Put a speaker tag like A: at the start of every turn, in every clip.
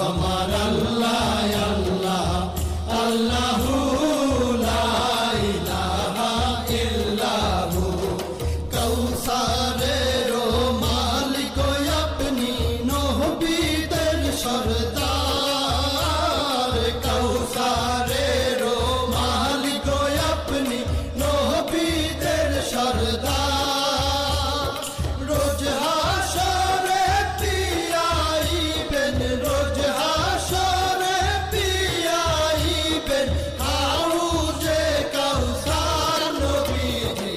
A: আমার আল্লাহ আল্লাহ আল্লাহু লা ইলাহা ইল্লাহু কৌসারের মালিক আপনি নবীদের সরদার কৌসারের মালিক আপনি নবীদের সরদার রোজ হাসরে পিয়াইবেন রোজ হাসরে পিয়াইবেন হাউজে কাউসার নবীজি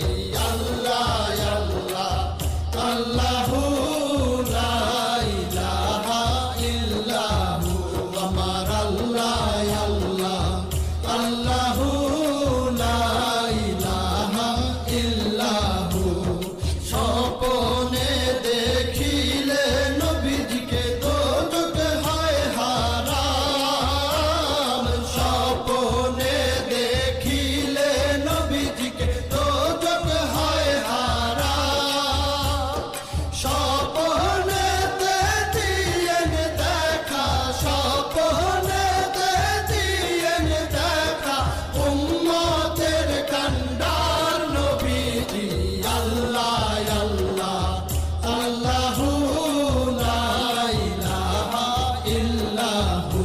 A: আল্লাহ আল্লাহ আল্লাহু লা ইলাহা ইল্লাহু আমার আল্লাহ আল্লাহ আল্লাহু লা ইলাহা ইল্লাহু স্বপ্নে দেখিলে নবীজিকে দোজখ হয় হারাম স্বপ্নে দেখিলে নবীজিকে দোজখ হয় হারাম স্বপ্নেতে দিয়েন দেখা স্বপ্নেতে দিয়েন দেখা উম্মতের কান্ডার নবীজি আল্লাহ আল্লাহ আল্লাহু লা ইলাহা ইল্লাহু